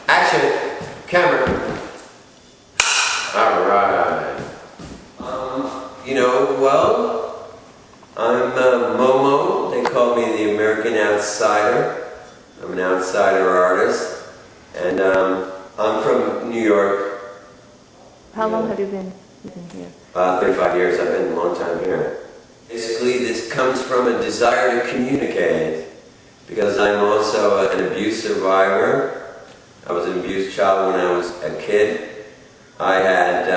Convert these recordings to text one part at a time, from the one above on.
Action! Camera! Alright. Well, I'm Momo. They call me the American Outsider. I'm an outsider artist. And I'm from New York. How long have you been here? 35 years. I've been a long time here. Basically, this comes from a desire to communicate, because I'm also an abuse survivor. I was an abused child when I was a kid. I had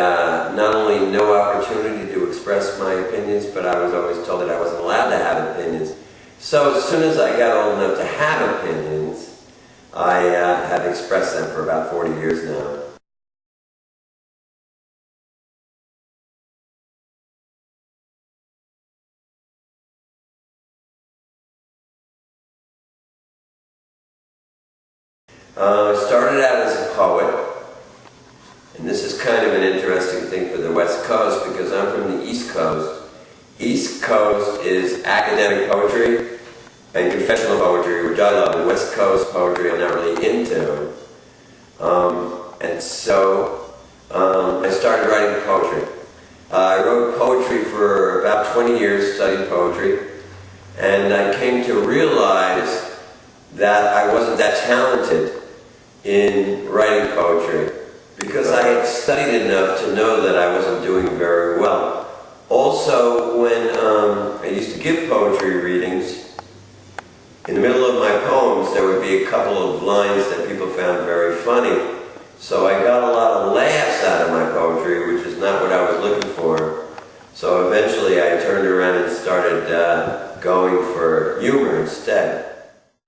not only no opportunity to express my opinions, but I was always told that I wasn't allowed to have opinions. So as soon as I got old enough to have opinions, I have expressed them for about 40 years now. I started out as a poet, and this is kind of an interesting thing for the West Coast because I'm from the East Coast. East Coast is academic poetry and confessional poetry, which I love, and West Coast poetry I'm not really into. And so I started writing poetry. I wrote poetry for about 20 years, studied poetry, and I came to realize that I wasn't that talented in writing poetry because I had studied enough to know that I wasn't doing very well. Also, when I used to give poetry readings, in the middle of my poems there would be a couple of lines that people found very funny. So I got a lot of laughs out of my poetry, which is not what I was looking for. So eventually I turned around and started going for humor instead.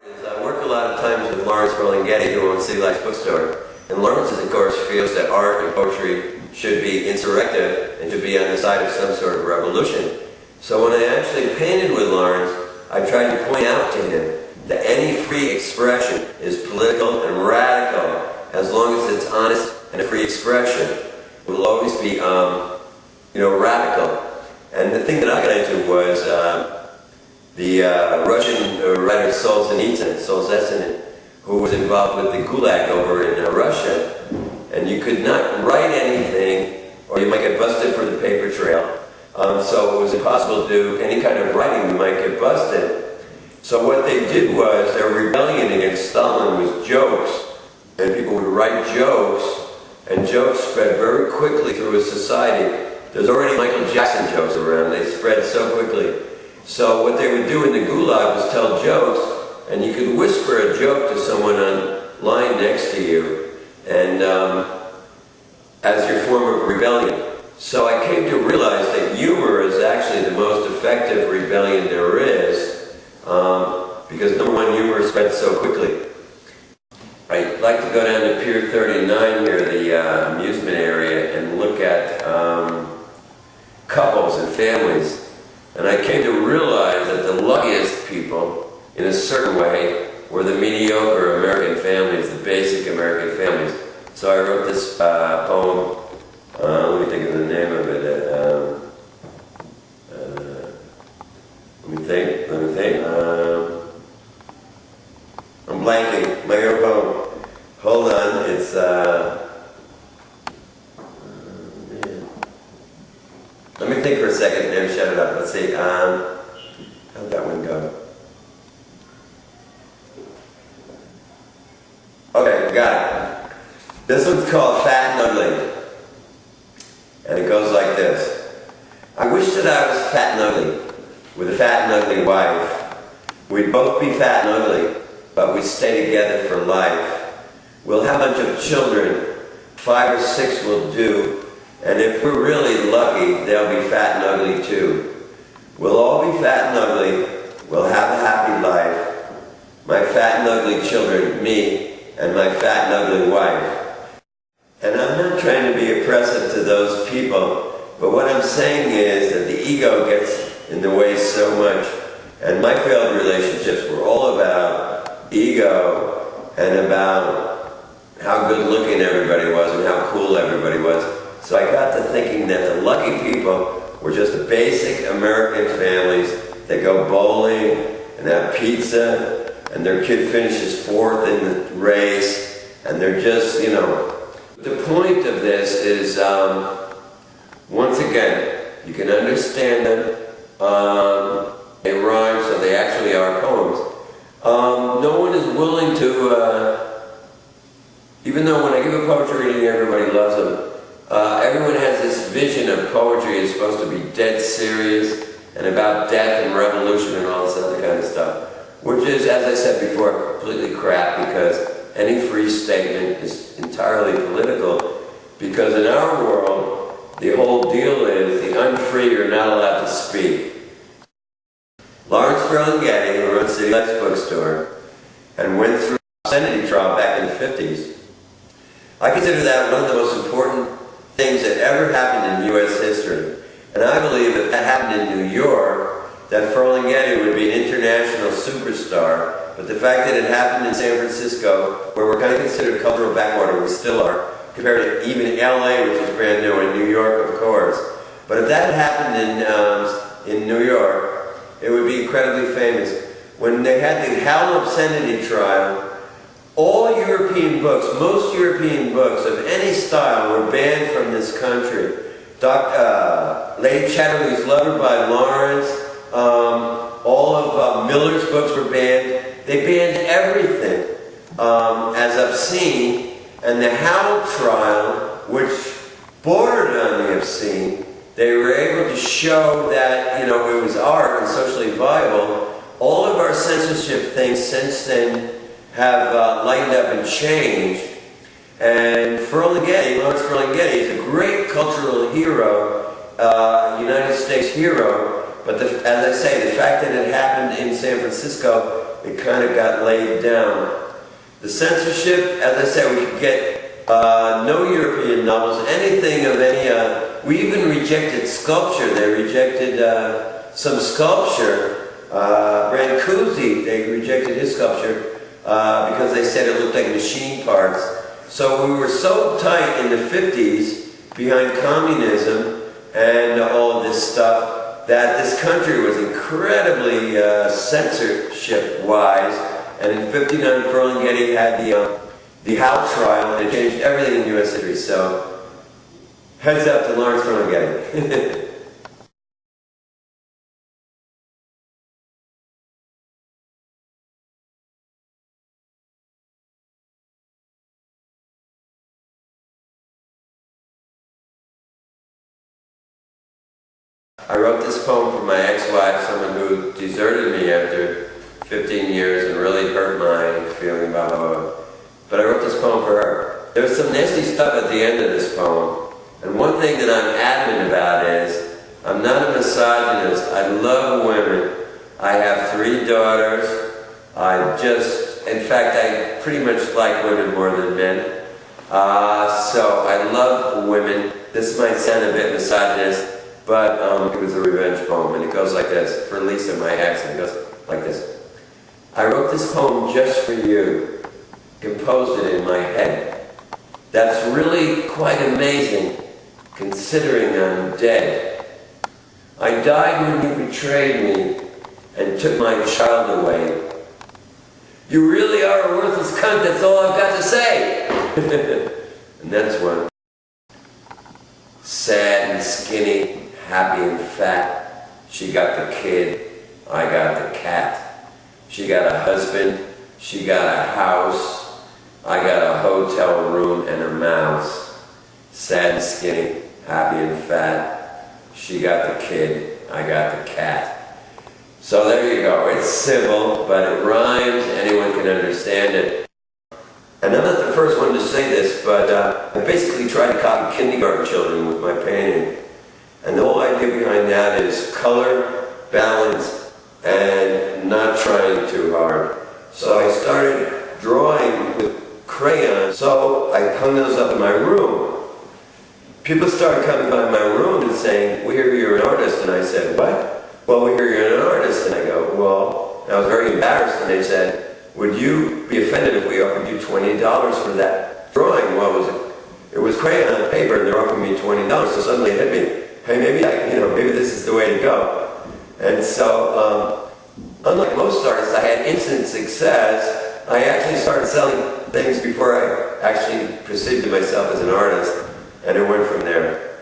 I work a lot of times with Lawrence Getty, who owns City Lights Bookstore. And Lawrence, of course, feels that art and poetry should be insurrective and should be on the side of some sort of revolution. So when I actually painted with Lawrence, I tried to point out to him that any free expression is political and radical as long as it's honest and a free expression. It will always be, radical. And the thing that I got into was the Russian writer Solzhenitsyn, who was involved with the Gulag over in Russia. And you could not write anything, or you might get busted for the paper trail. So it was impossible to do any kind of writing, you might get busted. So what they did was, their rebellion against Stalin was jokes. And people would write jokes, and jokes spread very quickly through a society. There's already Michael Jackson jokes around, they spread so quickly. So what they would do in the Gulag was tell jokes, and you could whisper a joke to someone on line next to you, and as your form of rebellion. So I came to realize that humor is actually the most effective rebellion there is, because number one, humor spreads so quickly. I'd like to go down to Pier 39 here, the amusement area, and look at couples and families. And I came to realize that the luckiest people, in a certain way, were the mediocre American families, the basic American families. So I wrote this poem, let me think of the name of it. Let me think. I'm blanking. My own poem. Hold on, it's, let me think for a second and then shut it up. Let's see, how'd that one go? Okay, got it. This one's called Fat and Ugly. And it goes like this. I wish that I was fat and ugly, with a fat and ugly wife. We'd both be fat and ugly, but we'd stay together for life. We'll have a bunch of children, 5 or 6 will do, and if we're really lucky, they'll be fat and ugly too. We'll all be fat and ugly, we'll have a happy life. My fat and ugly children, me, and my fat and ugly wife. And I'm not trying to be oppressive to those people, but what I'm saying is that the ego gets in the way so much, and my failed relationships were all about ego and about how good looking everybody was and how cool everybody was. So I got to thinking that the lucky people were just the basic American families that go bowling and have pizza, and their kid finishes 4th in the race, And they're just, the point of this is, once again, you can understand them. They rhyme, so they actually are poems. No one is willing to, even though when I give a poetry reading, everybody loves them. Everyone has this vision of poetry is supposed to be dead serious and about death and revolution and all this other kind of stuff, which is, as I said before, completely crap, because any free statement is entirely political, because in our world, the whole deal is the unfree are not allowed to speak. Lawrence Ferlinghetti, who runs City Lights Bookstore, and went through a obscenity trial back in the 50s, I consider that one of the most important things that ever happened in U.S. history. And I believe if that happened in New York, that Ferlinghetti would be an international superstar. But the fact that it happened in San Francisco, where we're kind of considered cultural backwater, we still are, compared to even LA, which is brand new, and New York, of course. But if that happened in New York, it would be incredibly famous. When they had the Howell obscenity trial, all European books, most European books of any style were banned from this country. Lady Chatterley's Lover by Lawrence, all of Miller's books were banned. They banned everything as obscene, and the Howell trial, which bordered on the obscene, they were able to show that, it was art and socially viable. All of our censorship things since then have lightened up and changed. And Lawrence Ferlinghetti is a great cultural hero, United States hero, but as I say, the fact that it happened in San Francisco, it kind of got laid down. The censorship, as I said, we could get no European novels, anything of any, we even rejected sculpture. They rejected some sculpture. Brancusi, they rejected his sculpture because they said it looked like machine parts. So we were so tight in the 50s behind communism and all of this stuff that this country was incredibly censorship-wise. And in '59, Ferlinghetti had the Howell trial, and it changed everything in U.S. history. So, heads up to Lawrence Ferlinghetti. I wrote this poem for my ex-wife, someone who deserted me after 15 years and really hurt my feeling about her. But I wrote this poem for her. There was some nasty stuff at the end of this poem. And one thing that I'm adamant about is, I'm not a misogynist. I love women. I have 3 daughters. In fact, I pretty much like women more than men. So I love women. This might sound a bit misogynist, but it was a revenge poem, and it goes like this. For Lisa, my ex, and it goes like this. I wrote this poem just for you, composed it in my head. That's really quite amazing, considering I'm dead. I died when you betrayed me and took my child away. You really are a worthless cunt, that's all I've got to say. And that's one. Sad and skinny, happy and fat. She got the kid, I got the cat. She got a husband, she got a house, I got a hotel room and a mouse. Sad and skinny, happy and fat. She got the kid, I got the cat. So there you go. It's civil, but it rhymes. Anyone can understand it. And I'm not the first one to say this, but I basically tried to copy kindergarten children with my painting. And the whole idea behind that is color, balance, and not trying too hard. So I started drawing with crayons, so I hung those up in my room. People started coming by my room and saying, "We hear you're an artist." And I said, "What?" "Well, we hear you're an artist." And I go, "Well," and I was very embarrassed, and they said, "Would you be offended if we offered you $20 for that drawing?" What was it? It was crayon on paper, and they're offering me $20. So suddenly it hit me, hey, maybe this is the way to go. And so, unlike most artists, I had instant success. I actually started selling things before I actually perceived myself as an artist, and it went from there.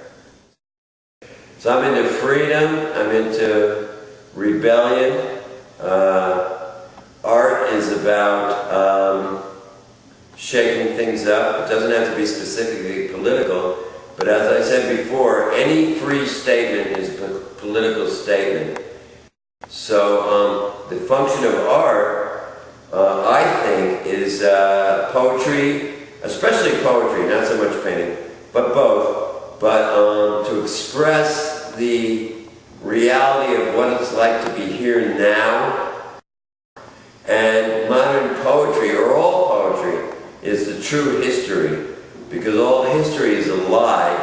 So I'm into freedom, I'm into rebellion. Art is about shaking things up. It doesn't have to be specifically political, but as I said before, any free statement is a political statement. So the function of art, I think, is poetry, especially poetry, not so much painting, but both, but to express the reality of what it's like to be here now. And modern poetry, or all poetry, is the true history, because all history is a lie.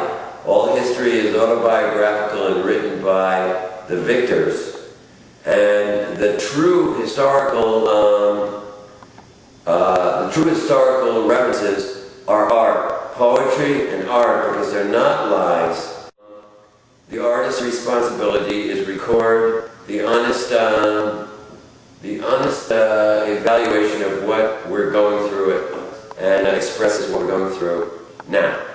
All history is autobiographical and written by the victors. And the true historical references are art, poetry and art, because they're not lies. The artist's responsibility is record the honest evaluation of what we're going through and expresses what we're going through now.